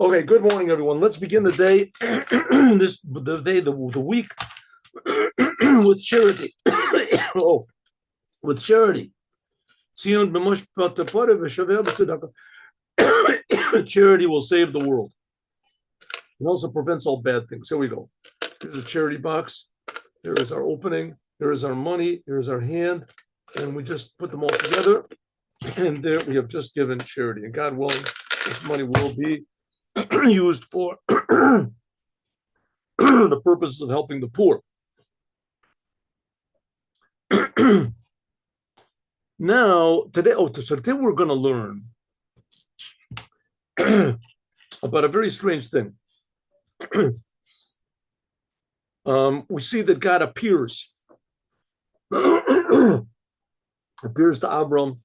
Okay, good morning, everyone. Let's begin the day, the week with charity. With charity. Charity will save the world. It also prevents all bad things. Here we go. Here's a charity box. Here is our opening. Here is our money. Here is our hand. And we just put them all together. And there we have just given charity. And God willing, this money will be used for the purposes of helping the poor. Now, today we're going to learn about a very strange thing. We see that God appears to Abram.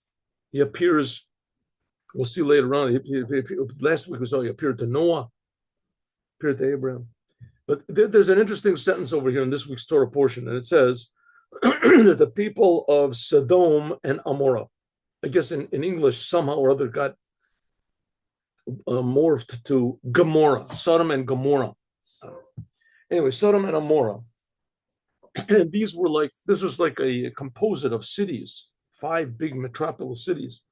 He appears. We'll see later on. Last week we saw he appeared to Noah, appeared to Abraham. But there's an interesting sentence over here in this week's Torah portion, and it says that the people of Sodom and Amorah, I guess in English somehow or other got morphed to Gomorrah, Sodom and Gomorrah. Anyway, Sodom and Amorah. And this was like a composite of cities, 5 big metropolis cities.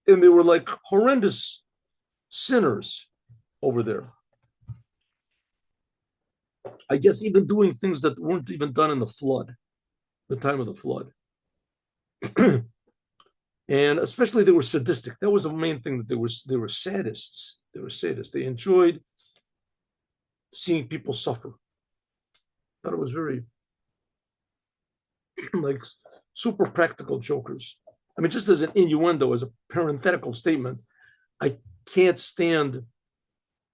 And they were like horrendous sinners over there. I guess even doing things that weren't even done in the flood, the time of the flood. And especially they were sadistic. That was the main thing, that they were sadists. They were sadists. They enjoyed seeing people suffer. Thought it was very like super practical jokers. I mean, just as an innuendo, as a parenthetical statement, I can't stand.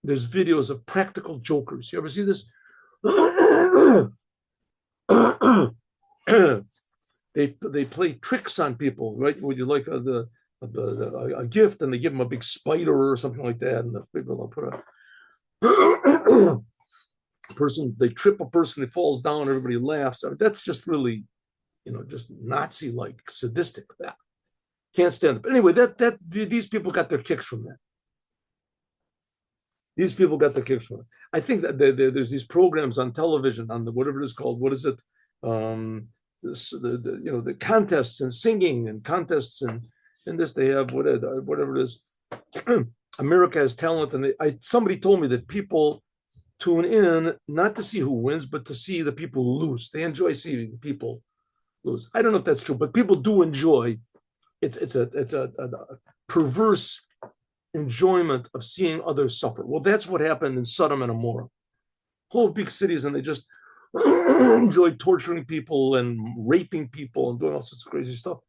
There's videos of practical jokers. You ever see this? They play tricks on people, right? Would you like a gift, and they give them a big spider or something like that, and the people will put a person. They trip a person, it falls down, everybody laughs. I mean, that's just really, just Nazi-like, sadistic. That can't stand it. But anyway, these people got their kicks from that. These people got their kicks from it. I think that there's these programs on television, on whatever it is called. What is it? The contests and singing and contests and this, they have whatever it is. America Has Talent, and somebody told me that people tune in not to see who wins, but to see the people who lose. They enjoy seeing people lose. I don't know if that's true, but people do enjoy. It's a perverse enjoyment of seeing others suffer. Well, that's what happened in Sodom and Amorah, whole big cities, and they just enjoyed torturing people and raping people and doing all sorts of crazy stuff.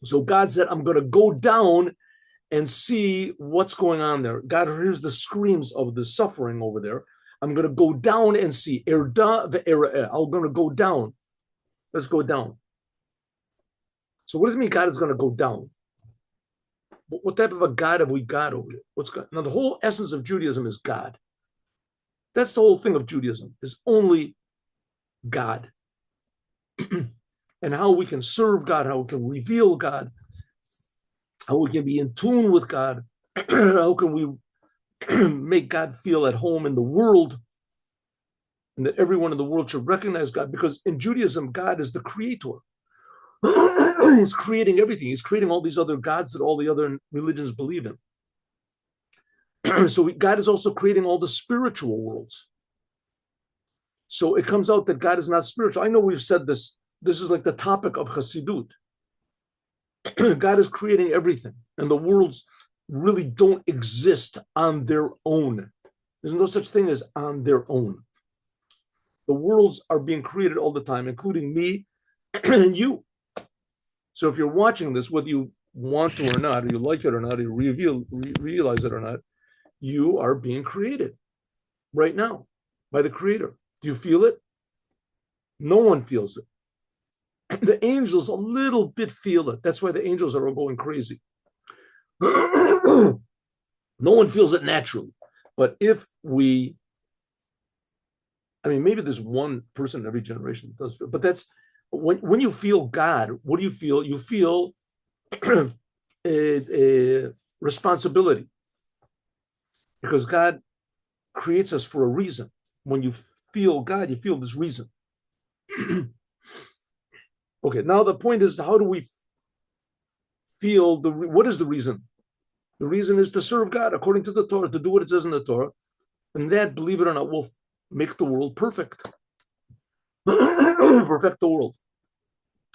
So God said, I'm going to go down and see what's going on there. God hears the screams of the suffering over there. I'm going to go down and see. I'm going to go down. Let's go down. So what does it mean God is going to go down? What type of a God have we got over here? What's God? Now, the whole essence of Judaism is God. That's the whole thing of Judaism, is only God. And how we can serve God, how we can reveal God, how we can be in tune with God, how can we make God feel at home in the world, and that everyone in the world should recognize God, because in Judaism, God is the creator. He's creating everything. He's creating all these other gods that all the other religions believe in. So God is also creating all the spiritual worlds. So it comes out that God is not spiritual. I know we've said this. This is like the topic of Chassidut. God is creating everything, and the worlds really don't exist on their own. There's no such thing as on their own. The worlds are being created all the time, including me and you. So if you're watching this, whether you want to or not, or you like it or not, or you realize it or not, you are being created right now by the Creator. Do you feel it? No one feels it. The angels a little bit feel it. That's why the angels are all going crazy. No one feels it naturally. But if maybe there's one person in every generation that does feel, but that's when you feel God, what do you feel? You feel a responsibility. because God creates us for a reason. When you feel God, you feel this reason. Okay, now the point is, how do we feel what is the reason? The reason is to serve God according to the Torah, to do what it says in the Torah. And that, believe it or not, will make the world perfect. Perfect the world.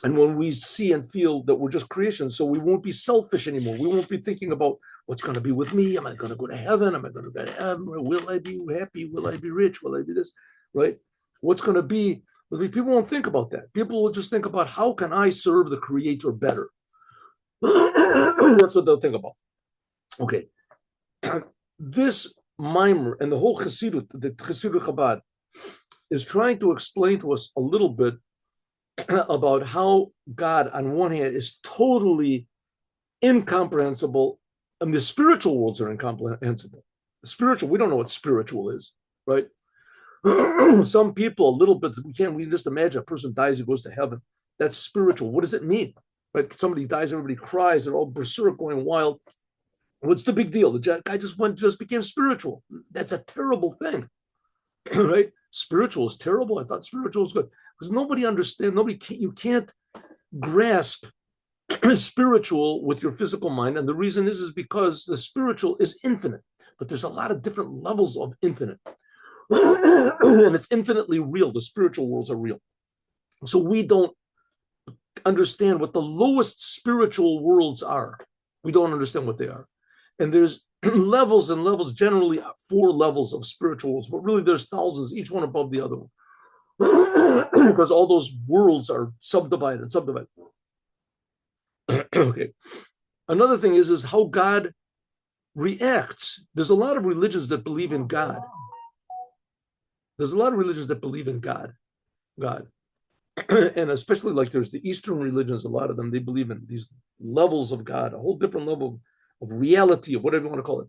And when we see and feel that we're just creation, so we won't be selfish anymore. We won't be thinking about what's going to be with me. Am I going to go to heaven? Am I going to go to heaven? Will I be happy? Will I be rich? Will I be this? Right? What's going to be? People won't think about that. People will just think about, how can I serve the Creator better? That's what they'll think about. Okay. This mimer and the whole Chassidut, the Chassidut Chabad, is trying to explain to us a little bit about how God, on one hand, is totally incomprehensible, and the spiritual worlds are incomprehensible. Spiritual, we don't know what spiritual is, right? Some people, a little bit, we just imagine a person dies, he goes to heaven. That's spiritual. What does it mean? Right? Somebody dies, everybody cries, they're all berserk, going wild. What's the big deal? The guy just became spiritual. That's a terrible thing, right? Spiritual is terrible. I thought spiritual is good, because nobody understands. You can't grasp spiritual with your physical mind, and the reason is because the spiritual is infinite, but there's a lot of different levels of infinite, and it's infinitely real. The spiritual worlds are real, so we don't understand what the lowest spiritual worlds are. We don't understand what they are. And there's levels and levels, generally 4 levels of spiritual worlds, but really there's thousands, each one above the other one. Because all those worlds are subdivided. Okay. Another thing is how God reacts. There's a lot of religions that believe in God. God. And especially like there's the Eastern religions, a lot of them, they believe in these levels of God, a whole different level of reality, or whatever you want to call it.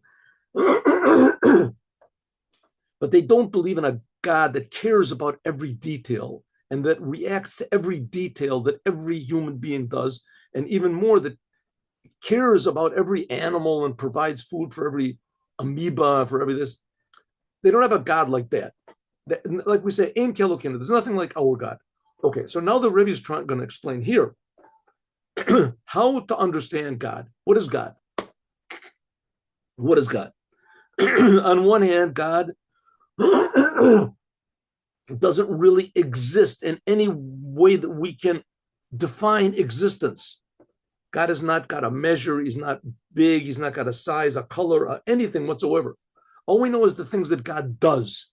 But they don't believe in a God that cares about every detail and that reacts to every detail that every human being does, and even more, that cares about every animal and provides food for every amoeba, for every this. They don't have a God like that. Like we say, Ein Kelokeinu, there's nothing like our God. Okay, so now the Rebbe is going to explain here how to understand God. What is God? What is God? On one hand, God doesn't really exist in any way that we can define existence. God has not got a measure. He's not big. He's not got a size, a color, anything whatsoever. All we know is the things that God does.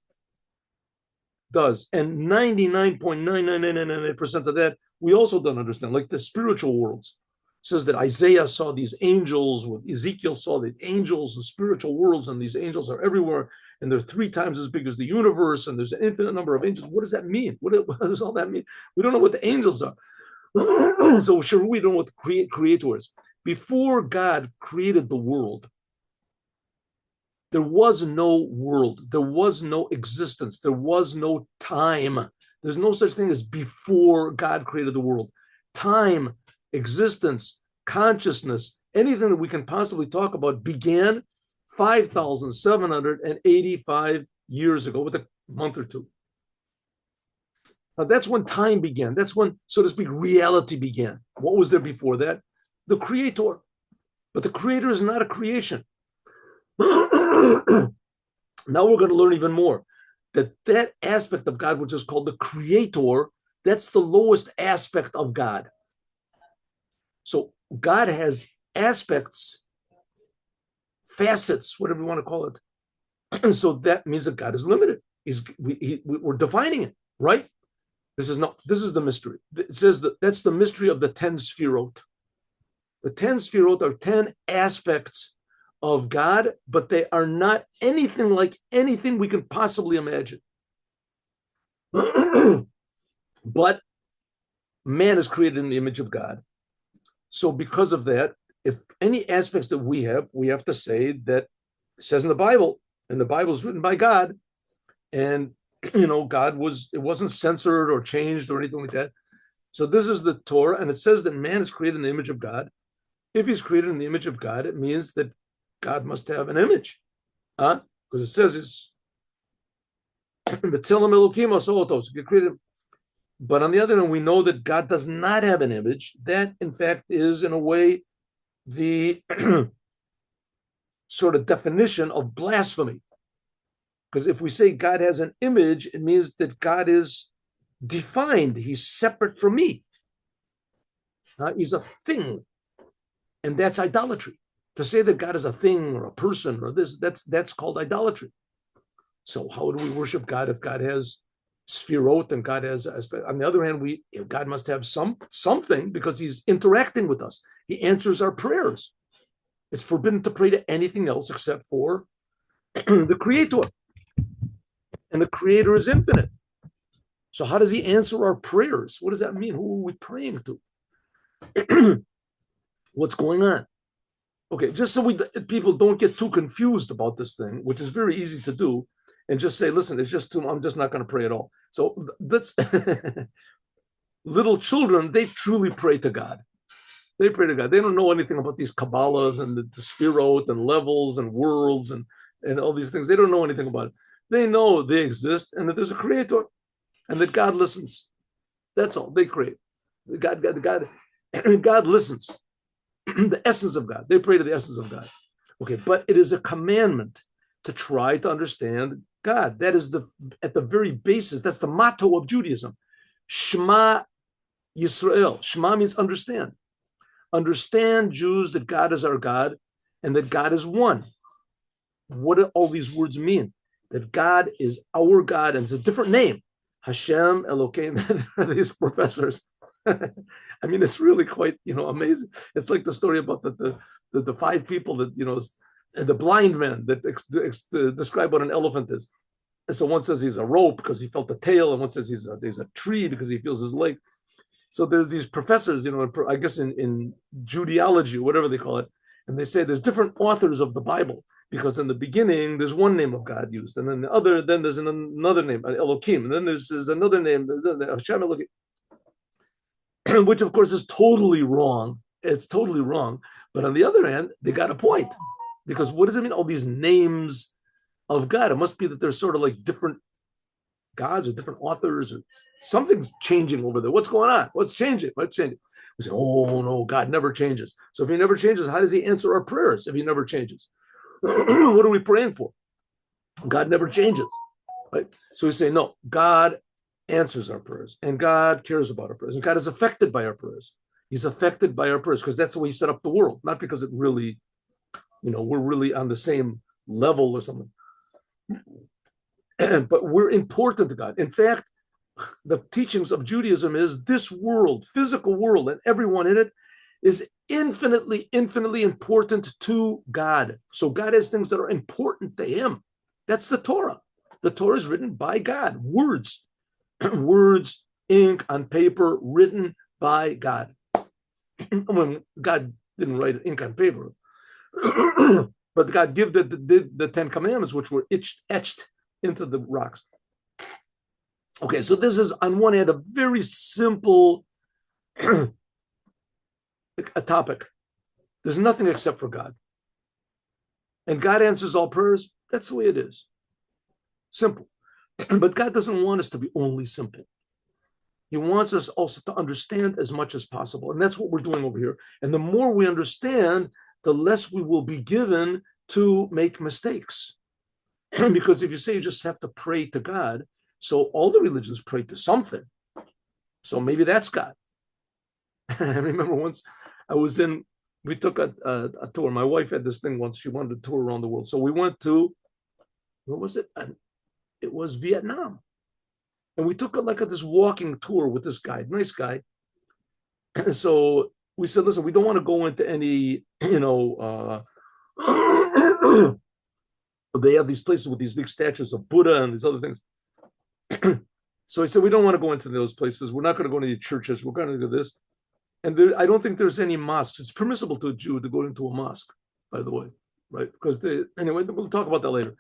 And 99.99999% of that we also don't understand, like the spiritual worlds. It says that Isaiah saw these angels, Ezekiel saw the angels, the spiritual worlds, and these angels are everywhere, and they're 3 times as big as the universe, and there's an infinite number of angels. What does that mean? What does all that mean? We don't know what the angels are. So sure, we don't know what the creator is. Before God created the world, there was no world. There was no existence. There was no time. There's no such thing as before God created the world. Time, existence, consciousness, anything that we can possibly talk about began 5,785 years ago, with a month or two. Now that's when time began. That's when, so to speak, reality began. What was there before that? The creator. But the creator is not a creation. Now we're going to learn even more that aspect of God, which is called the creator, that's the lowest aspect of God. So God has aspects, facets, whatever you want to call it. So that means that God is limited. We're defining it, right? This is the mystery. It says that's the mystery of the 10 sfirot. The 10 sfirot are 10 aspects of God, but they are not anything like anything we can possibly imagine. But man is created in the image of God. So because of that, if any aspects that we have to say that it says in the Bible, and the Bible is written by God, and God it wasn't censored or changed or anything like that. So this is the Torah, and it says that man is created in the image of God. If he's created in the image of God, it means that God must have an image. because it says it's B'Tselem Elokim Asotos, get created. But on the other hand, we know that God does not have an image. That, in fact, is in a way the sort of definition of blasphemy. Because if we say God has an image, it means that God is defined. He's separate from me. He's a thing. And that's idolatry. To say that God is a thing or a person or this, that's called idolatry. So how do we worship God if God has sphirot and God has, on the other hand, God must have something because he's interacting with us. He answers our prayers. It's forbidden to pray to anything else except for the Creator. And the Creator is infinite. So how does he answer our prayers? What does that mean? Who are we praying to? What's going on? Okay, just so people don't get too confused about this thing, which is very easy to do, and just say, listen, it's just I'm just not going to pray at all. So that's little children, they truly pray to God. They pray to God. They don't know anything about these Kabbalahs and the Sphirot and levels and worlds and all these things. They don't know anything about it. They know they exist and that there's a Creator and that God listens. That's all. They pray. God listens. The essence of God. They pray to the essence of God. Okay, but it is a commandment to try to understand God. That is at the very basis. That's the motto of Judaism. Shema Yisrael. Shema means understand. Understand, Jews, that God is our God and that God is one. What do all these words mean? That God is our God, and it's a different name. Hashem, Elokeim, these professors. I mean, it's really quite, amazing. It's like the story about the five people that, the blind man that describe what an elephant is. And so one says he's a rope because he felt the tail, and one says he's a tree because he feels his leg. So there's these professors, I guess in Judaology, whatever they call it, and they say there's different authors of the Bible, because in the beginning there's one name of God used, and then then there's another name, Elohim, and then there's another name, Hashem Elohim, which of course is totally wrong. It's totally wrong. But on the other hand, they got a point, because what does it mean? All these names of God. It must be that there's sort of like different gods or different authors, or something's changing over there. What's going on? What's changing? What's changing? We say, oh no, God never changes. So if he never changes, how does he answer our prayers if he never changes? What are we praying for? God never changes, right? So we say, no, God answers our prayers, and God cares about our prayers, and God is affected by our prayers. He's affected by our prayers because that's the way he set up the world, not because it really, we're really on the same level or something. But we're important to God. In fact, the teachings of Judaism is this world, physical world, and everyone in it is infinitely, infinitely important to God. So God has things that are important to him. That's the Torah. The Torah is written by God. Words, words, ink on paper, written by God. When God didn't write ink on paper, but God gave the Ten Commandments, which were etched into the rocks. Okay, so this is on one hand a very simple a topic. There's nothing except for God. And God answers all prayers. That's the way it is. Simple. But God doesn't want us to be only simple. He wants us also to understand as much as possible. And that's what we're doing over here. And the more we understand, the less we will be given to make mistakes. Because if you say you just have to pray to God, so all the religions pray to something. So maybe that's God. I remember once we took a tour. My wife had this thing once. She wanted to tour around the world. So we went to, where was it? It was Vietnam. And we took this walking tour with this guy, nice guy. And so we said, listen, we don't want to go into any, they have these places with these big statues of Buddha and these other things. So he said, we don't want to go into those places. We're not going to go to the churches. We're going to do this. And I don't think there's any mosques. It's permissible to a Jew to go into a mosque, by the way, right? Because anyway, we'll talk about that later.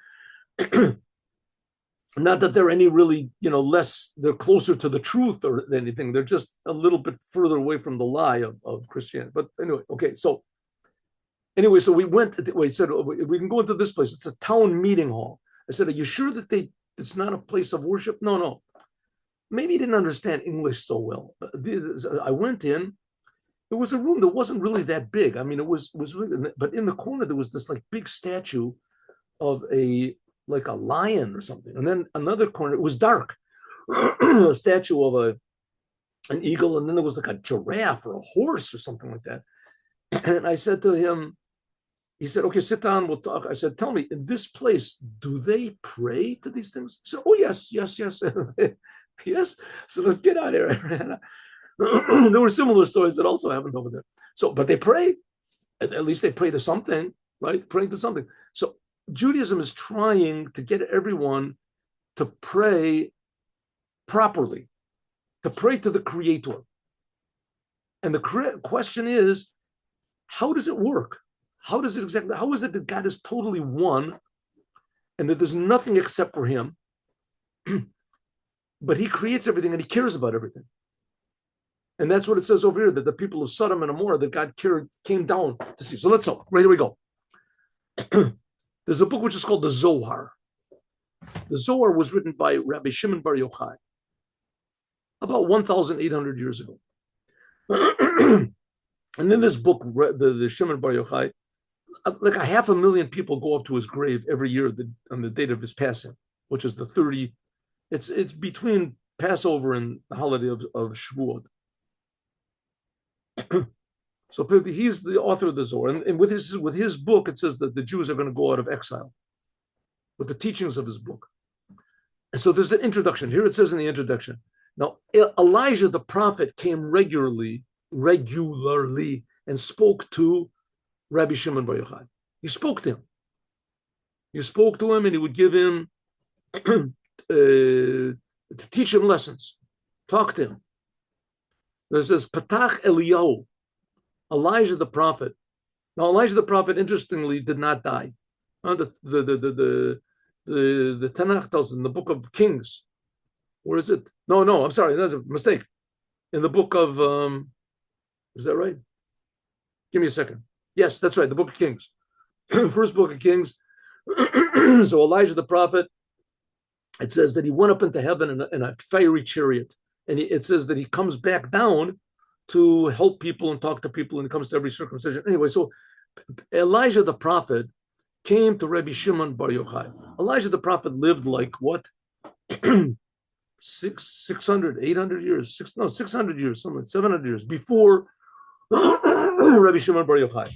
Not that they're any really, less, they're closer to the truth or anything. They're just a little bit further away from the lie of Christianity. But anyway, okay, so we went, we said, we can go into this place. It's a town meeting hall. I said, are you sure that it's not a place of worship? No, no. Maybe he didn't understand English so well. I went in. It was a room that wasn't really that big. I mean, it was really, but in the corner there was this like big statue of a lion or something, and then another corner it was dark, a statue of an eagle, and then there was like a giraffe or a horse or something like that. And I said to him, he said, "Okay, sit down, we'll talk." I said, "Tell me, in this place, do they pray to these things?" He said, "Oh yes, yes, yes." Yes, so let's get out of here. There were similar stories that also happened over there. So, but they pray. At least they pray to something, right? Praying to something. So Judaism is trying to get everyone to pray properly, to pray to the Creator. And the question is, how does it work? How is it that God is totally one and that there's nothing except for him, but he creates everything and he cares about everything? And that's what it says over here, that the people of Sodom and Gomorrah, that God came down to see. So let's go. Right, here we go. There's a book which is called the Zohar. The Zohar was written by Rabbi Shimon Bar Yochai about 1,800 years ago. And in this book, the Shimon Bar Yochai, like 500,000 people go up to his grave every year on the date of his passing, which is the 30. It's between Passover and the holiday of Shavuot. So he's the author of the Zohar, and with his book, it says that the Jews are going to go out of exile with the teachings of his book. And so there's an introduction. Here it says in the introduction, now Elijah the prophet came regularly, and spoke to Rabbi Shimon Bar Yochai. He spoke to him. And he would give him to teach him lessons, talk to him. There says Patach Eliyahu, Elijah the prophet. Now Elijah the prophet, interestingly, did not die. The Tanakh tells us in the book of Kings. Where is it? No, I'm sorry, that's a mistake. In the book of is that right? Give me a second. Yes, that's right. The book of Kings, first book of Kings. So Elijah the prophet, it says that he went up into heaven in a fiery chariot. And it says that he comes back down to help people and talk to people, and it comes to every circumcision. Anyway, so Elijah the prophet came to Rabbi Shimon Bar Yochai. Elijah the prophet lived like what? 600, 800 years, 600 years, something, 700 years before Rabbi Shimon Bar Yochai.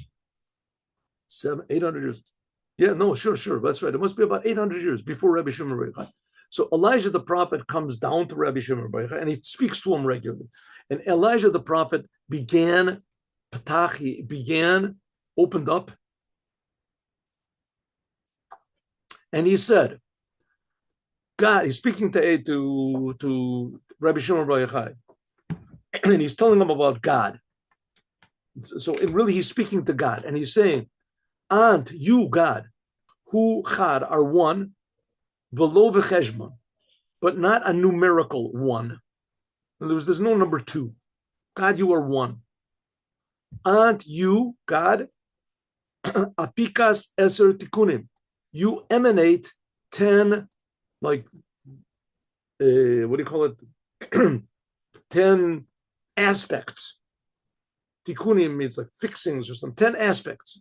800 years. Yeah, no, sure. That's right. It must be about 800 years before Rabbi Shimon Bar Yochai. So Elijah the prophet comes down to Rabbi Shimon Bar Yochai and he speaks to him regularly. And Elijah the prophet opened up, and he said, God, he's speaking to Rabbi Shimon Bar Yochai, and he's telling him about God. So really he's speaking to God, and he's saying, "Ant, you, God, who chad are one, v'lo v'cheshbon, but not a numerical one. In other words, there's no number two. God, you are one. Ant, you, God, apikas eser tikunim. You emanate 10, what do you call it? 10 aspects. Tikunim means like fixings or something. 10 aspects.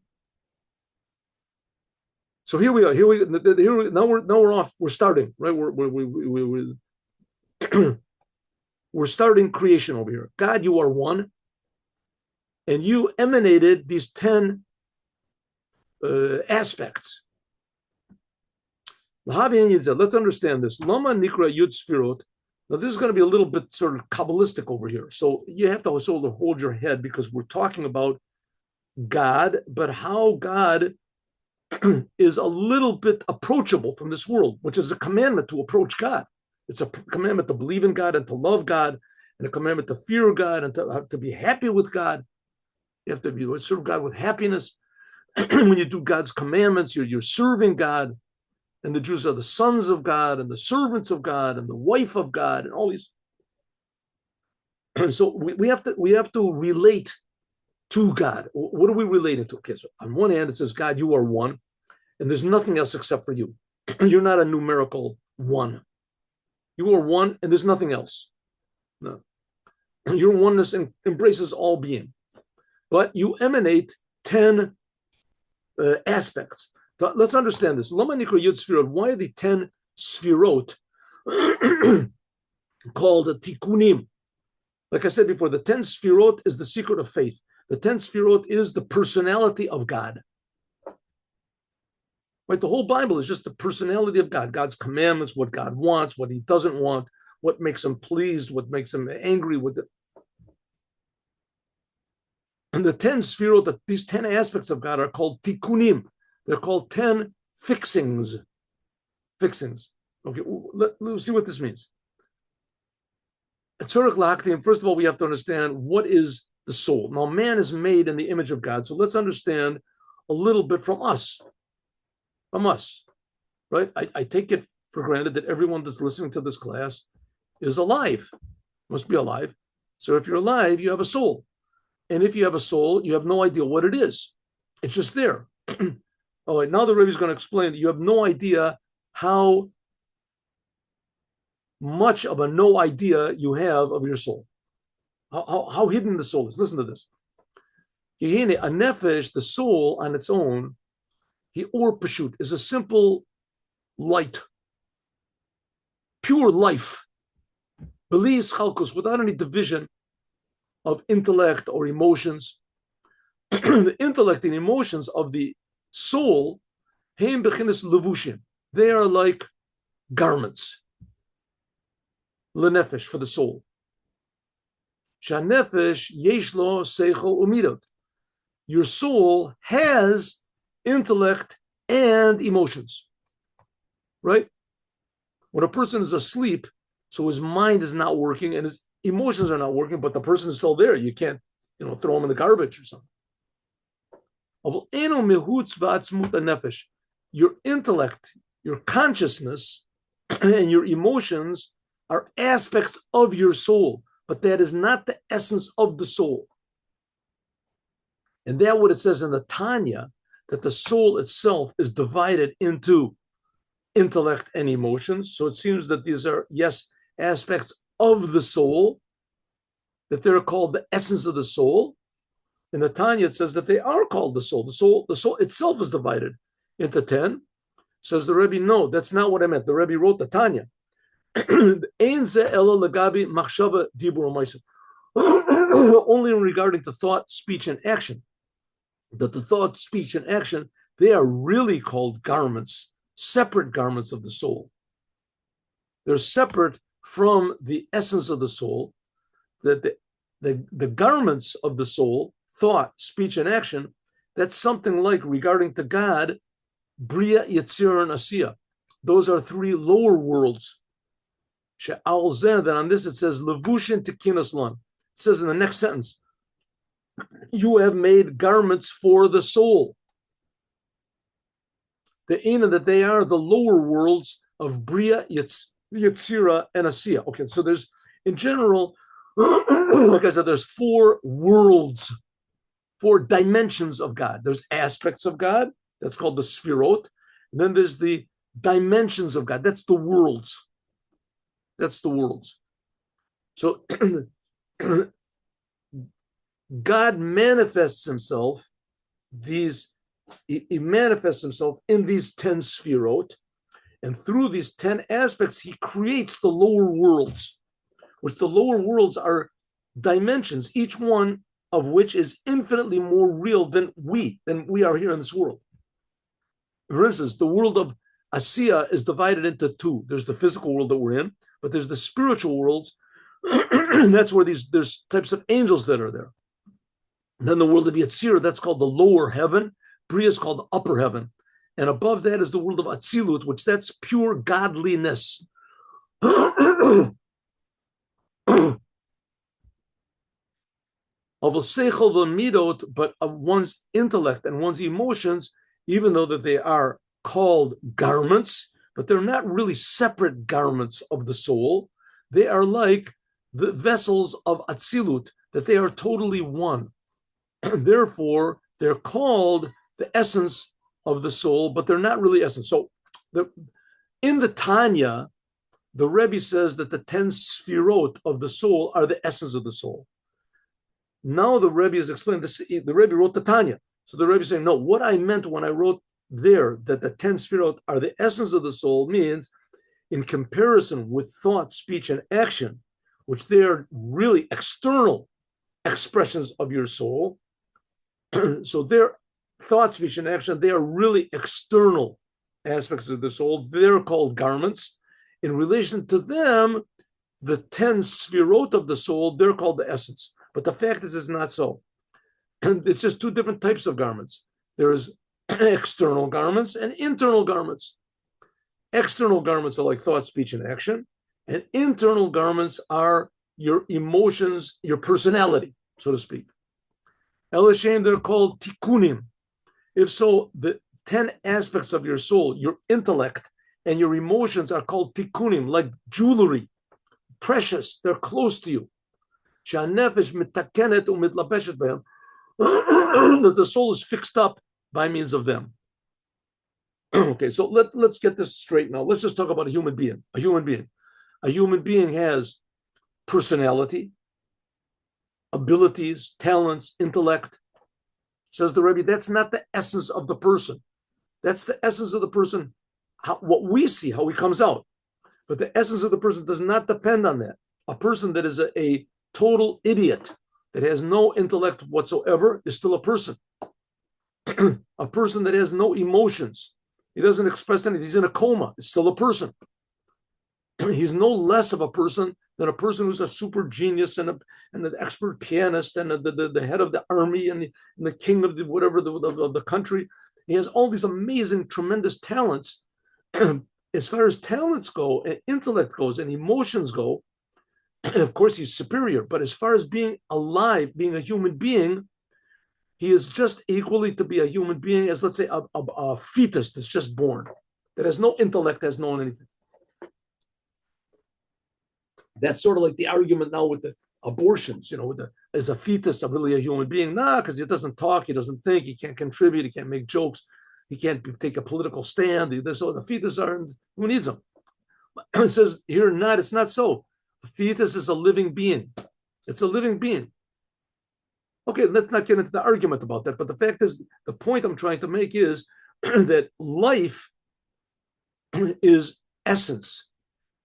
So here we are. Now we're off. We're starting, right? We're starting creation over here. God, you are one, and you emanated these 10 aspects. Let's understand this. Lama nikra yud sfirot. Now this is going to be a little bit sort of Kabbalistic over here. So you have to sort of hold your head because we're talking about God, but how God is a little bit approachable from this world, which is a commandment to approach God. It's a commandment to believe in God and to love God, and a commandment to fear God and to be happy with God. You have to serve God with happiness. When you do God's commandments, you're serving God. And the Jews are the sons of God and the servants of God and the wife of God and all these. So we have to relate to God. What are we relating to? Okay, so on one hand, it says, God, you are one, and there's nothing else except for you. You're not a numerical one. You are one, and there's nothing else. No. Your oneness embraces all being, but you emanate 10 aspects. Let's understand this. Why are the 10 sfirot called tikkunim? Like I said before, the 10 sfirot is the secret of faith. The 10 sfirot is the personality of God. Right? The whole Bible is just the personality of God, God's commandments, what God wants, what he doesn't want, what makes him pleased, what makes him angry with it. And the 10 sfirot, these 10 aspects of God are called tikkunim. They're called 10 fixings. Fixings. Okay, let's see what this means. First of all, we have to understand what is the soul. Now, man is made in the image of God. So let's understand a little bit from us. From us, right? I take it for granted that everyone that's listening to this class is alive, must be alive. So if you're alive, you have a soul. And if you have a soul, you have no idea what it is. It's just there. All right, now the Rebbe is going to explain that you have no idea how much of a no idea you have of your soul. How hidden the soul is. Listen to this. A nefesh, the soul on its own, or pashut, is a simple light, pure life, belis chalkus, without any division of intellect or emotions. The intellect and emotions of the soul, heim bechinas levushim, they are like garments, lenefesh, for the soul. Shanefesh yeshlo seichel umidot. Your soul has intellect and emotions, right? When a person is asleep, so his mind is not working and his emotions are not working, but the person is still there. You can't, throw him in the garbage or something. Your intellect, your consciousness, and your emotions are aspects of your soul, but that is not the essence of the soul. And that's what it says in the Tanya, that the soul itself is divided into intellect and emotions. So it seems that these are, yes, aspects of the soul, that they're called the essence of the soul. In the Tanya, it says that they are called the soul. The soul itself is divided into 10. Says the Rebbe, no, that's not what I meant. The Rebbe wrote the Tanya. Only regarding to thought, speech, and action. That the thought, speech, and action, they are really called garments, separate garments of the soul. They're separate from the essence of the soul. That the garments of the soul, thought, speech, and action, that's something like, regarding to God, Bria, Yetzirah, and Asiya. Those are 3 lower worlds. Then on this it says, Levushin Tekinos Lan. It says in the next sentence, you have made garments for the soul. That they are the lower worlds of Bria, Yetzirah, and Asiya. Okay, so there's, in general, like I said, there's 4 worlds, 4 dimensions of God. There's aspects of God, that's called the Sfirot. And then there's the dimensions of God, that's the worlds. That's the worlds. So God manifests himself, he manifests himself in these 10 Sfirot, and through these 10 aspects, he creates the lower worlds, which the lower worlds are dimensions, each one of which is infinitely more real than we are here in this world. For instance, the world of Asiya is divided into 2. There's the physical world that we're in, but there's the spiritual worlds. That's where there's types of angels that are there. And then the world of Yetzirah, that's called the lower heaven. Bria is called the upper heaven. And above that is the world of Atzilut, which that's pure godliness. Of a seichel v'midot, but of one's intellect and one's emotions, even though that they are called garments, but they're not really separate garments of the soul. They are like the vessels of Atzilut, that they are totally one. Therefore, they're called the essence of the soul, but they're not really essence. So In the Tanya, the Rebbe says that the 10 sfirot of the soul are the essence of the soul. Now the Rebbe is explaining this. The Rebbe wrote the Tanya. So the Rebbe is saying, no, what I meant when I wrote there that the 10 sfirot are the essence of the soul means in comparison with thought, speech, and action, which they are really external expressions of your soul. So their thought, speech, and action, they are really external aspects of the soul. They're called garments. In relation to them, the 10 sfirot of the soul, they're called the essence. But the fact is, it's not so. It's just two different types of garments. There's external garments and internal garments. External garments are like thought, speech, and action. And internal garments are your emotions, your personality, so to speak. Elishem, they're called tikkunim. If so, the 10 aspects of your soul, your intellect, and your emotions are called tikkunim, like jewelry, precious, they're close to you. That the soul is fixed up by means of them. Okay, so let's get this straight now. Let's just talk about a human being. A human being has personality, abilities, talents, intellect. Says the Rebbe, that's not the essence of the person. That's the essence of the person, what we see, how he comes out. But the essence of the person does not depend on that. A person that is a total idiot, that has no intellect whatsoever, is still a person. A person that has no emotions, he doesn't express anything, he's in a coma, it's still a person. He's no less of a person than a person who's a super genius and an expert pianist and the head of the army and the king of the whatever of the country. He has all these amazing, tremendous talents. As far as talents go, and intellect goes, and emotions go, of course he's superior. But as far as being alive, being a human being, he is just equally to be a human being as, let's say, a fetus that's just born, that has no intellect, has known anything. That's sort of like the argument now with the abortions, is a fetus really a human being? Nah, because he doesn't talk, he doesn't think, he can't contribute, he can't make jokes, he can't take a political stand. So the fetus aren't, who needs them? It says here, it's not so. A fetus is a living being. It's a living being. Okay, let's not get into the argument about that. But the fact is, the point I'm trying to make is that life is essence.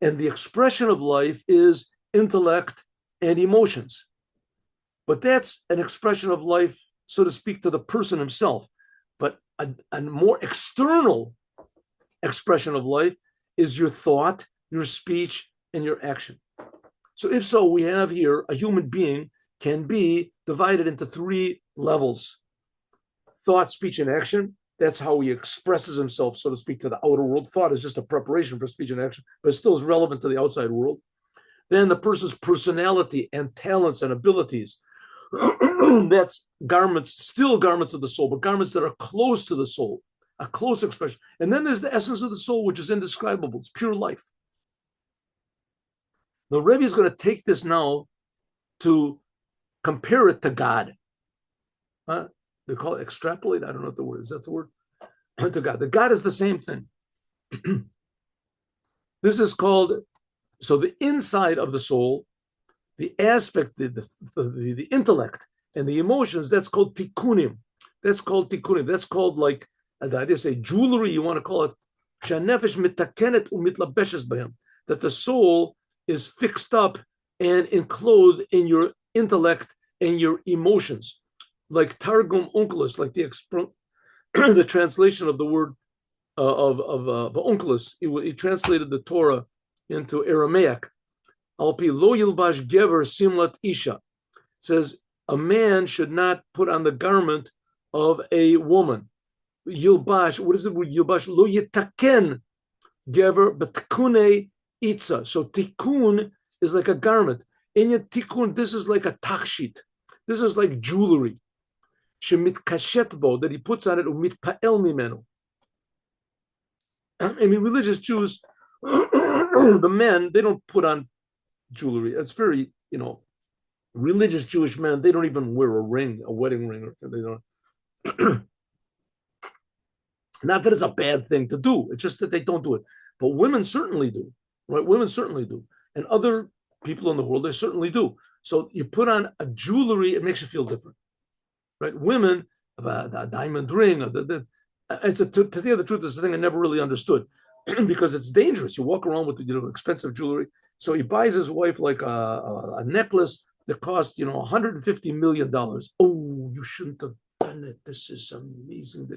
And the expression of life is intellect and emotions. But that's an expression of life, so to speak, to the person himself. But a more external expression of life is your thought, your speech, and your action. So if so, we have here a human being can be divided into 3 levels. Thought, speech, and action. That's how he expresses himself, so to speak, to the outer world. Thought is just a preparation for speech and action, but it still is relevant to the outside world. Then the person's personality and talents and abilities. That's garments, still garments of the soul, but garments that are close to the soul, a close expression. And then there's the essence of the soul, which is indescribable. It's pure life. The Rebbe is going to take this now to compare it to God. They call it extrapolate. I don't know what the word is. That the word? To God. The God is the same thing. This is called, so the inside of the soul, the aspect, the intellect and the emotions, that's called tikkunim. That's called tikkunim. That's called, like, I just say jewelry, you want to call it, shanefesh mitakenet umitlabeshes b'hem, that the soul is fixed up and enclosed in your intellect and your emotions. Like Targum Onkelos, like the translation of the word of Onkelos. He translated the Torah into Aramaic. Alpi lo yilbash gever simlat isha. Says a man should not put on the garment of a woman. Yilbash, what is the word yilbash? Lo yitaken gever betkune itza. So tikkun is like a garment. In your tikkun, this is like a tachshit. This is like jewelry. That he puts on it, mimenu. I mean, religious Jews, the men, they don't put on jewelry. It's very, religious Jewish men, they don't even wear a ring, a wedding ring, or they don't. Not that it's a bad thing to do. It's just that they don't do it. But women certainly do, right? Women certainly do. And other people in the world, they certainly do. So you put on a jewelry, it makes you feel different, right? Women, a diamond ring, to tell you the truth, this is the thing I never really understood because it's dangerous. You walk around with expensive jewelry. So he buys his wife like a necklace that cost $150 million. Oh, you shouldn't have done it. This is amazing.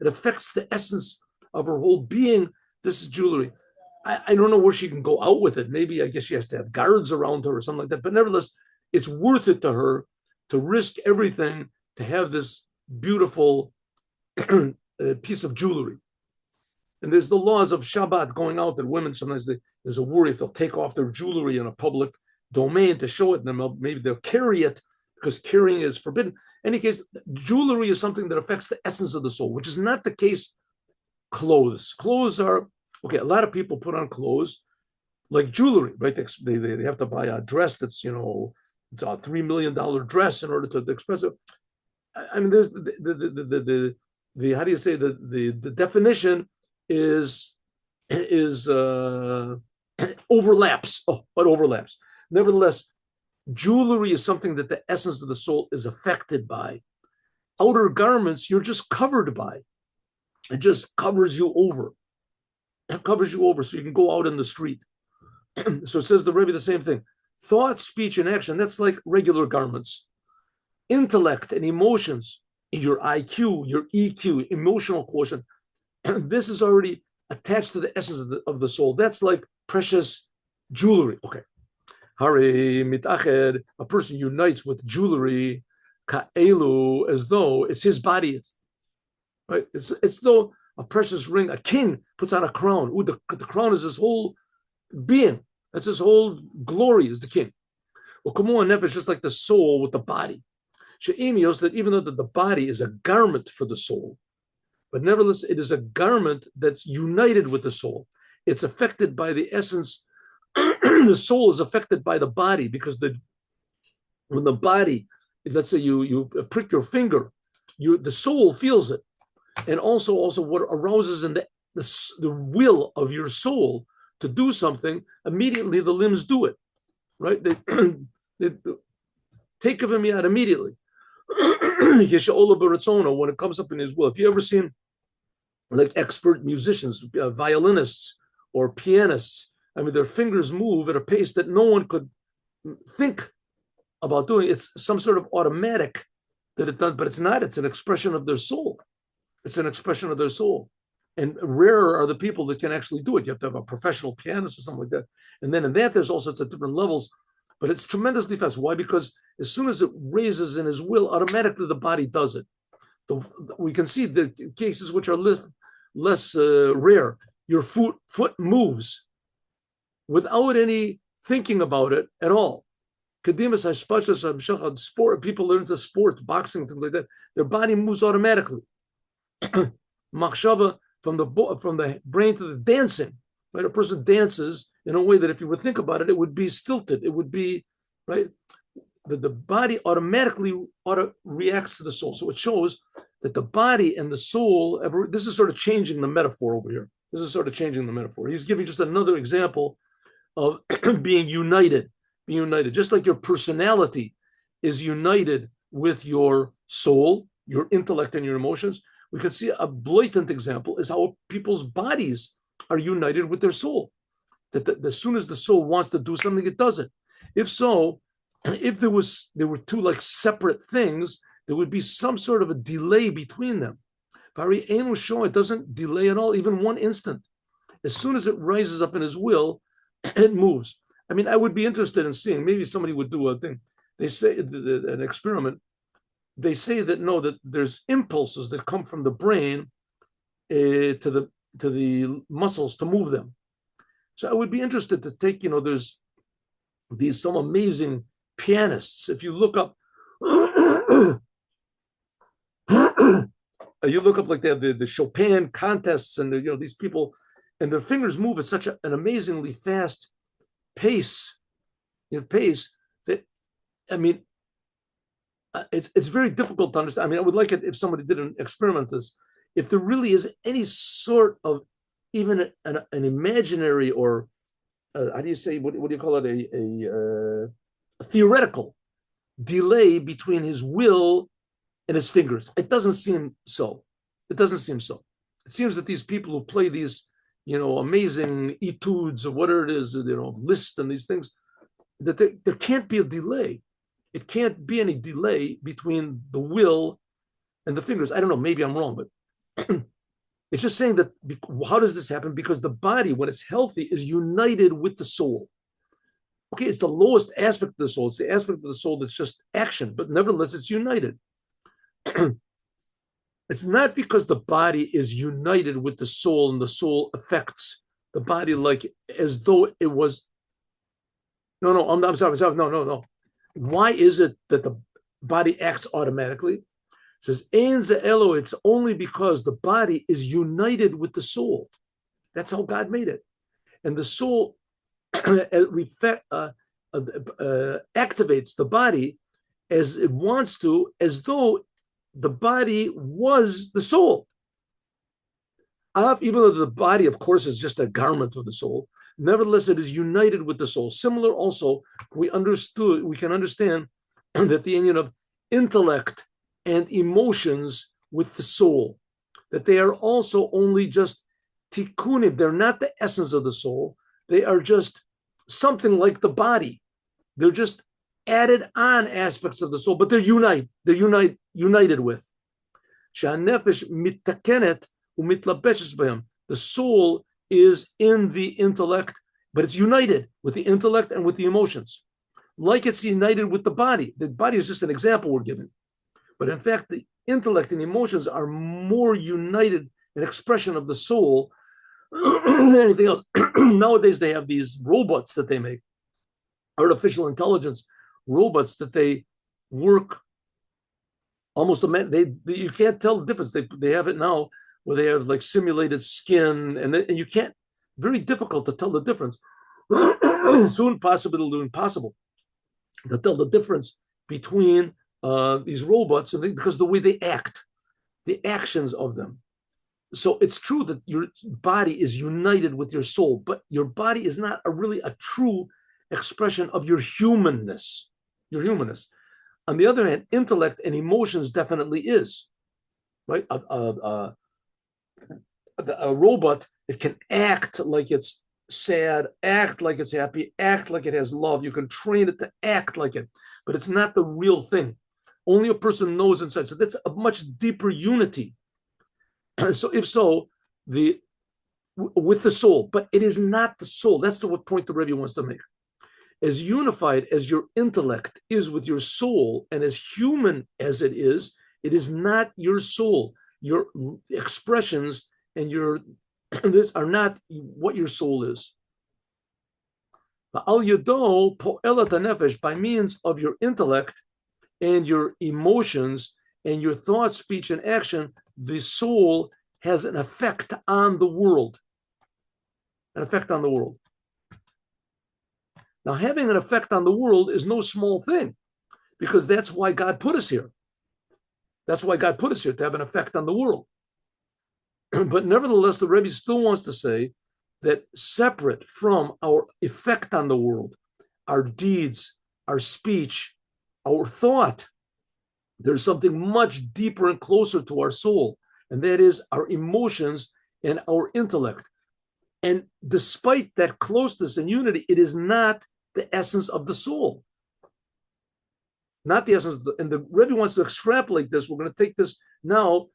It affects the essence of her whole being. This is jewelry. I don't know where she can go out with it. Maybe I guess she has to have guards around her or something like that. But nevertheless, it's worth it to her to risk everything to have this beautiful piece of jewelry. And there's the laws of Shabbat going out that women sometimes there's a worry if they'll take off their jewelry in a public domain to show it, and then maybe they'll carry it because carrying is forbidden. In any case, jewelry is something that affects the essence of the soul, which is not the case. Clothes are okay. A lot of people put on clothes like jewelry, right? They have to buy a dress that's it's a $3 million dress in order to express it. I mean, there's the how do you say the definition is overlaps. Oh, but overlaps. Nevertheless, jewelry is something that the essence of the soul is affected by. Outer garments, you're just covered by. It just covers you over. It covers you over so you can go out in the street. So it says the Rebbe the same thing. Thought, speech, and action, that's like regular garments. Intellect and emotions, your IQ, your EQ, emotional quotient, this is already attached to the essence of the soul. That's like precious jewelry. Okay. Hari mitached, a person unites with jewelry, ka'elu, as though it's his body. Right? It's though a precious ring, a king puts on a crown. Ooh, the crown is his whole being. That's his whole glory is the king. Well, kamo nefesh, just like the soul with the body. She'emios, that even though the body is a garment for the soul, but nevertheless, it is a garment that's united with the soul. It's affected by the essence. The soul is affected by the body because when the body, let's say you prick your finger, the soul feels it, and also what arouses in the will of your soul to do something. Immediately, the limbs do it, right? They take of him out immediately. When it comes up in his will. If you ever seen like expert musicians, violinists or pianists, I mean, their fingers move at a pace that no one could think about doing. It's some sort of automatic that it does, but it's not. It's an expression of their soul. It's an expression of their soul. And rarer are the people that can actually do it. You have to have a professional pianist or something like that. And then in that, there's all sorts of different levels. But it's tremendously fast. Why? Because as soon as it raises in his will, automatically the body does it. We can see the cases which are less rare. Your foot moves without any thinking about it at all. Sport, people learn to sport, boxing, things like that. Their body moves automatically. Machshava, from the brain to the dancing. Right? A person dances in a way that if you would think about it, it would be stilted. It would be, right? The body automatically reacts to the soul. So it shows that the body and the soul, this is sort of changing the metaphor over here. This is sort of changing the metaphor. He's giving just another example of being united, just like your personality is united with your soul, your intellect, and your emotions. We could see a blatant example is how people's bodies are united with their soul. That as soon as the soul wants to do something, it does it. If so, if there were two like separate things, there would be some sort of a delay between them. It doesn't delay at all, even one instant. As soon as it rises up in his will, it moves. I mean, I would be interested in seeing, maybe somebody would do a thing. They say an experiment. They say that that there's impulses that come from the brain to the muscles to move them. So I would be interested to take, there's some amazing pianists. If you look up, you look up like the Chopin contests and these people, and their fingers move at such an amazingly fast pace, that, I mean, it's very difficult to understand. I mean, I would like it if somebody did an experiment this. if there really is any sort of even an imaginary or how do you say, what do you call it, a theoretical delay between his will and his fingers. It doesn't seem so. It doesn't seem so. It seems that these people who play these, amazing etudes or whatever it is, Liszt and these things, that there can't be a delay. It can't be any delay between the will and the fingers. I don't know, maybe I'm wrong, but it's just saying that how does this happen? Because the body, when it's healthy, is united with the soul. Okay, it's the lowest aspect of the soul. It's the aspect of the soul that's just action, but nevertheless, it's united. It's not because the body is united with the soul and the soul affects the body like as though it was. No, I'm sorry. No. Why is it that the body acts automatically? It says, Ein ze'elo, it's only because the body is united with the soul. That's how God made it. And the soul activates the body as it wants to, as though the body was the soul. Even though the body, of course, is just a garment of the soul, nevertheless, it is united with the soul. Similar also, we can understand that the union of intellect and emotions with the soul, that they are also only just tikkunim. They're not the essence of the soul. They are just something like the body. They're just added on aspects of the soul, but they're united. They're united with. Shehanefesh mitakenet umitlabeshes b'hem. The soul is in the intellect, but it's united with the intellect and with the emotions, like it's united with the body. The body is just an example we're giving, but in fact, the intellect and emotions are more united, an expression of the soul than anything else. Nowadays, they have these robots that they make, artificial intelligence robots that they work almost you can't tell the difference. They have it now where they have like simulated skin, and you can't, very difficult to tell the difference. Soon possible it'll do impossible to tell the difference between these robots and because of the way they act, the actions of them. So it's true that your body is united with your soul, but your body is not really a true expression of your humanness. On the other hand, intellect and emotions definitely is, right? A robot, it can act like it's sad, act like it's happy, act like it has love. You can train it to act like it, but it's not the real thing. Only a person knows inside. So that's a much deeper unity. So if so, with the soul, but it is not the soul. That's the point the Rebbe wants to make. As unified as your intellect is with your soul, and as human as it is not your soul. Your expressions and this are not what your soul is. Al yado po'elat hanefesh, by means of your intellect and your emotions and your thought, speech, and action, the soul has an effect on the world. Now, having an effect on the world is no small thing, because that's why God put us here. That's why God put us here, to have an effect on the world. But nevertheless, the Rebbe still wants to say that separate from our effect on the world, our deeds, our speech, our thought, there's something much deeper and closer to our soul, and that is our emotions and our intellect. And despite that closeness and unity, it is not the essence of the soul. Not the essence and the Rebbe wants to extrapolate this. We're going to take this now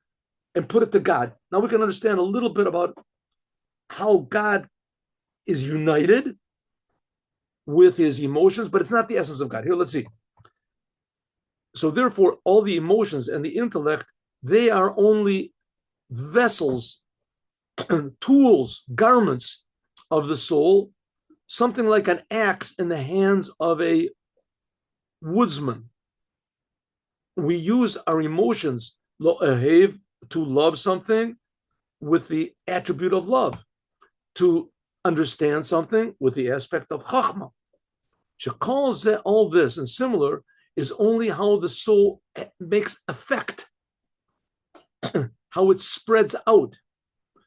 and put it to God. Now we can understand a little bit about how God is united with his emotions, but it's not the essence of God. Here, let's see. So therefore, all the emotions and the intellect, they are only vessels, tools, garments of the soul, something like an axe in the hands of a woodsman. We use our emotions, lo ahev, to love something with the attribute of love, to understand something with the aspect of chachma. Shekol zeh, all this and similar is only how the soul makes effect how it spreads out.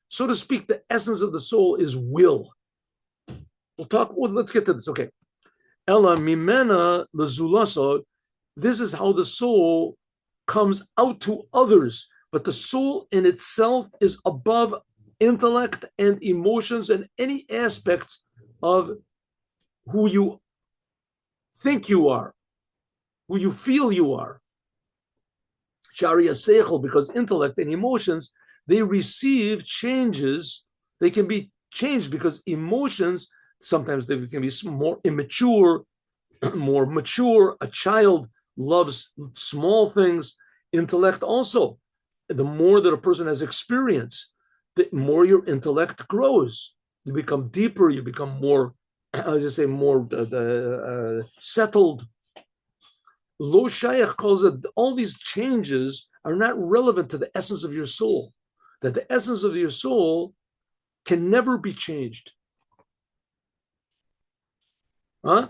So to speak, the essence of the soul is will. Let's get to this. Okay. Ella mimena lezulaso. This is how the soul comes out to others, but the soul in itself is above intellect and emotions and any aspects of who you think you are, who you feel you are. Sharia seichel, because intellect and emotions, they receive changes. They can be changed because emotions, sometimes they can be more immature, more mature. A child loves small things. Intellect also. The more that a person has experience, the more your intellect grows. You become deeper. You become more, I'll just say, more settled. Lo Shayach calls it, all these changes are not relevant to the essence of your soul. That the essence of your soul can never be changed. Huh?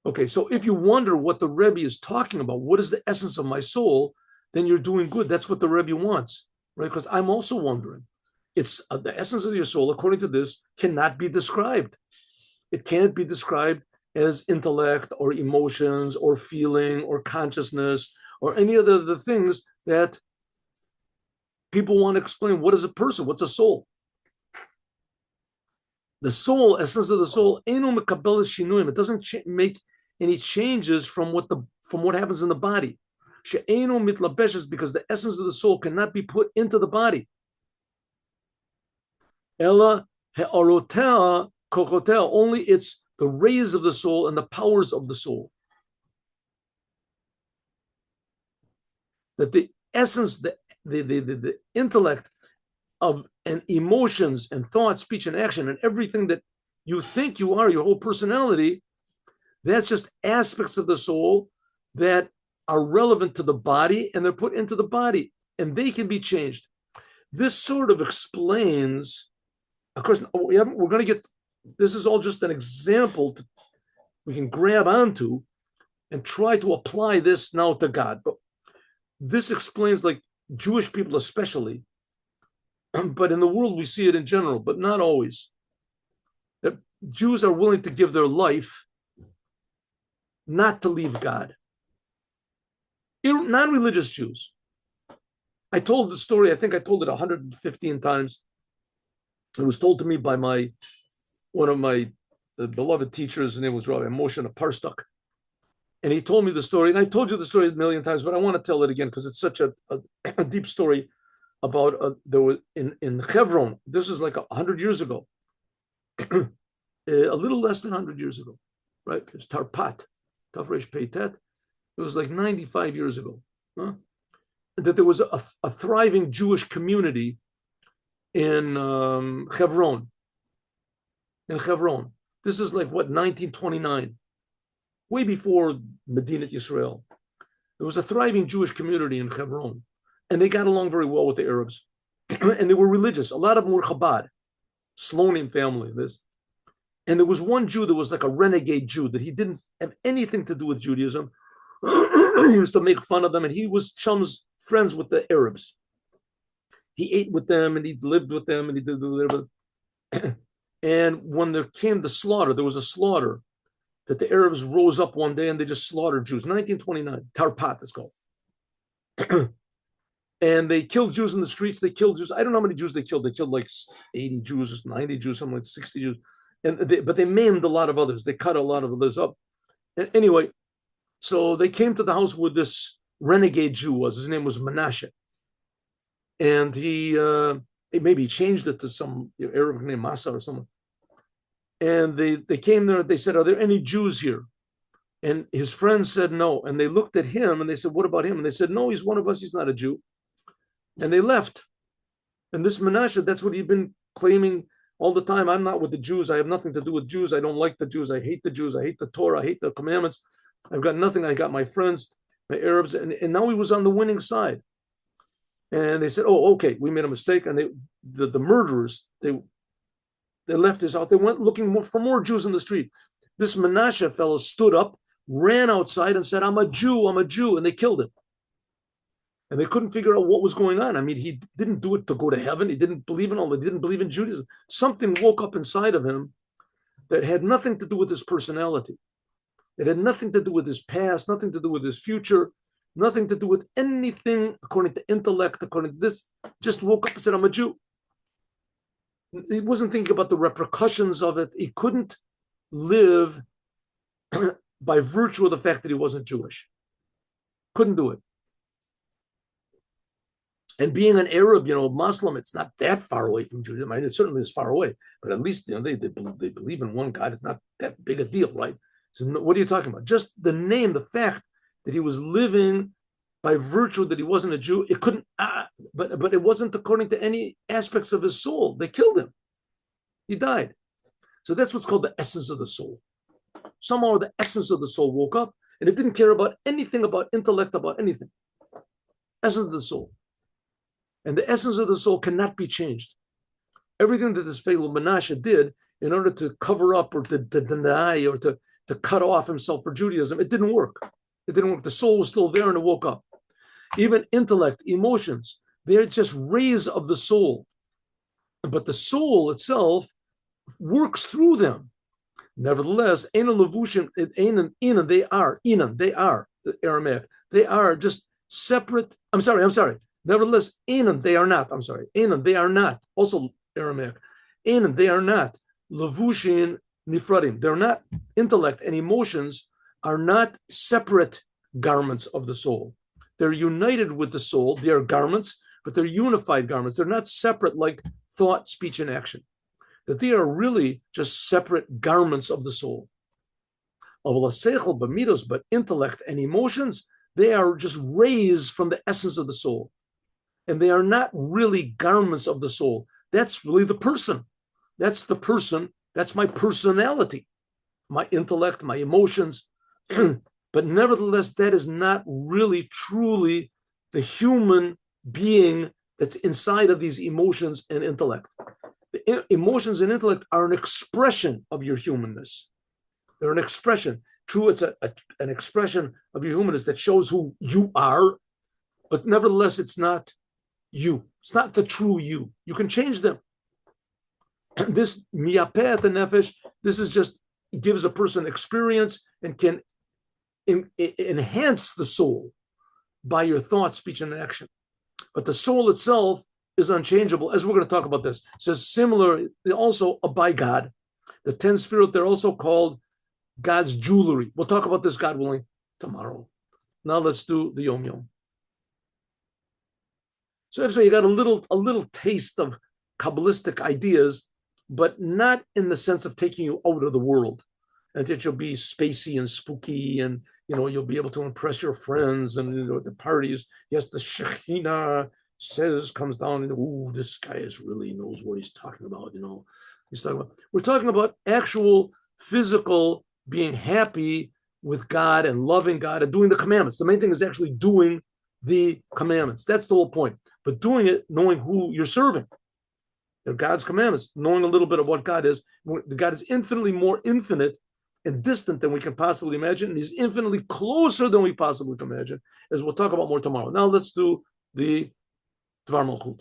Okay, so if you wonder what the Rebbe is talking about, what is the essence of my soul, then you're doing good. That's what the Rebbe wants, right? Because I'm also wondering. It's the essence of your soul, according to this, cannot be described. It can't be described as intellect or emotions or feeling or consciousness or any of the things that people want to explain. What is a person? What's a soul? The soul, essence of the soul, it doesn't make any changes from what happens in the body. Because the essence of the soul cannot be put into the body. Ella he'arotea kochotea, only it's the rays of the soul and the powers of the soul. That the essence, the intellect of and emotions and thought, speech and action and everything that you think you are, your whole personality, that's just aspects of the soul that are relevant to the body and they're put into the body and they can be changed. This sort of explains, of course, we're going to get, this is all just an example we can grab onto and try to apply this now to God. But this explains, like, Jewish people especially, but in the world we see it in general, but not always, that Jews are willing to give their life not to leave God. Non-religious Jews. I told the story, I think I told it 115 times. It was told to me by one of my beloved teachers. His name was Rabbi Moshiach NOW. And he told me the story, and I told you the story a million times, but I want to tell it again because it's such a deep story about there was in Hebron. This is like 100 years ago, a little less than 100 years ago, right? It's Tarpat, Tafresh Peitet. It was like 95 years ago. Huh? That there was a thriving Jewish community in Hebron. In Hebron, this is like what, 1929, way before Medinat Yisrael. There was a thriving Jewish community in Hebron, and they got along very well with the Arabs, and they were religious. A lot of them were Chabad, Slonim family. This, and there was one Jew that was like a renegade Jew that he didn't have anything to do with Judaism. He used to make fun of them, and he was friends with the Arabs. He ate with them, and he lived with them, and he did whatever. And when there came the slaughter, there was a slaughter that the Arabs rose up one day and they just slaughtered Jews. 1929, Tarpat it's called. And they killed Jews in the streets. They killed Jews. I don't know how many Jews they killed. They killed like 80 Jews, 90 Jews, something like 60 Jews. But they maimed a lot of others. They cut a lot of others up. And anyway, so they came to the house where this renegade Jew was. His name was Menashe. And he maybe changed it to some Arab named Masa or someone. And they came there, they said, are there any Jews here? And his friends said no. And they looked at him and they said, what about him? And they said, no, he's one of us, he's not a Jew. And they left. And this Menashe, that's what he'd been claiming all the time. I'm not with the Jews. I have nothing to do with Jews. I don't like the Jews. I hate the Jews. I hate the Torah. I hate the commandments. I've got nothing. I got my friends, my Arabs. And now he was on the winning side. And they said, oh, okay, we made a mistake. And the murderers, they left his house. They went looking for more Jews in the street. This Menashe fellow stood up, ran outside and said, I'm a Jew, I'm a Jew. And they killed him. And they couldn't figure out what was going on. I mean, he didn't do it to go to heaven. He didn't believe in all that. He didn't believe in Judaism. Something woke up inside of him that had nothing to do with his personality. It had nothing to do with his past, nothing to do with his future, nothing to do with anything according to intellect, according to this. Just woke up and said, I'm a Jew. He wasn't thinking about the repercussions of it. He couldn't live by virtue of the fact that he wasn't Jewish. Couldn't do it. And being an Arab, Muslim, it's not that far away from Judaism. I mean, it certainly is far away, but at least they believe in one God. It's not that big a deal, right? So what are you talking about? Just the name, the fact that he was living by virtue that he wasn't a Jew, it couldn't, but it wasn't according to any aspects of his soul. They killed him. He died. So that's what's called the essence of the soul. Somehow the essence of the soul woke up and it didn't care about anything, about intellect, about anything. Essence of the soul. And the essence of the soul cannot be changed. Everything that this fellow Menashe did in order to cover up or to deny or to cut off himself for Judaism, it didn't work. It didn't work. The soul was still there and it woke up. Even intellect, emotions, they're just rays of the soul. But the soul itself works through them. Nevertheless, they are the Aramaic. They are just separate. I'm sorry. Nevertheless, they are not. They are not. Also Aramaic. They are not. Levushin nifradim. They're not. Intellect and emotions are not separate garments of the soul. They're united with the soul. They are garments, but they're unified garments. They're not separate like thought, speech, and action. That they are really just separate garments of the soul. But intellect and emotions, they are just rays from the essence of the soul. And they are not really garments of the soul. That's really the person. That's the person. That's my personality, my intellect, my emotions. But nevertheless, that is not really truly the human being that's inside of these emotions and intellect. The emotions and intellect are an expression of your humanness. They're an expression. True, it's an expression of your humanness that shows who you are, but nevertheless, it's not you. It's not the true you. You can change them. This miyapeh the nefesh, this is just gives a person experience and can enhance the soul by your thought, speech, and action. But the soul itself is unchangeable, as we're going to talk about this. It says similar, also by God. The 10 Sfirot, they're also called God's jewelry. We'll talk about this, God willing, tomorrow. Now let's do the Yom Yom. So you got a little taste of Kabbalistic ideas, but not in the sense of taking you out of the world, and that you'll be spacey and spooky, and you'll be able to impress your friends and at the parties. Yes, the Shekhinah comes down and this guy really knows what he's talking about. We're talking about actual physical being happy with God and loving God and doing the commandments. The main thing is actually doing the commandments. That's the whole point. But doing it, knowing who you're serving. They're God's commandments, knowing a little bit of what God is. God is infinitely more infinite and distant than we can possibly imagine, and he's infinitely closer than we possibly can imagine, as we'll talk about more tomorrow. Now let's do the Dvar Malchut.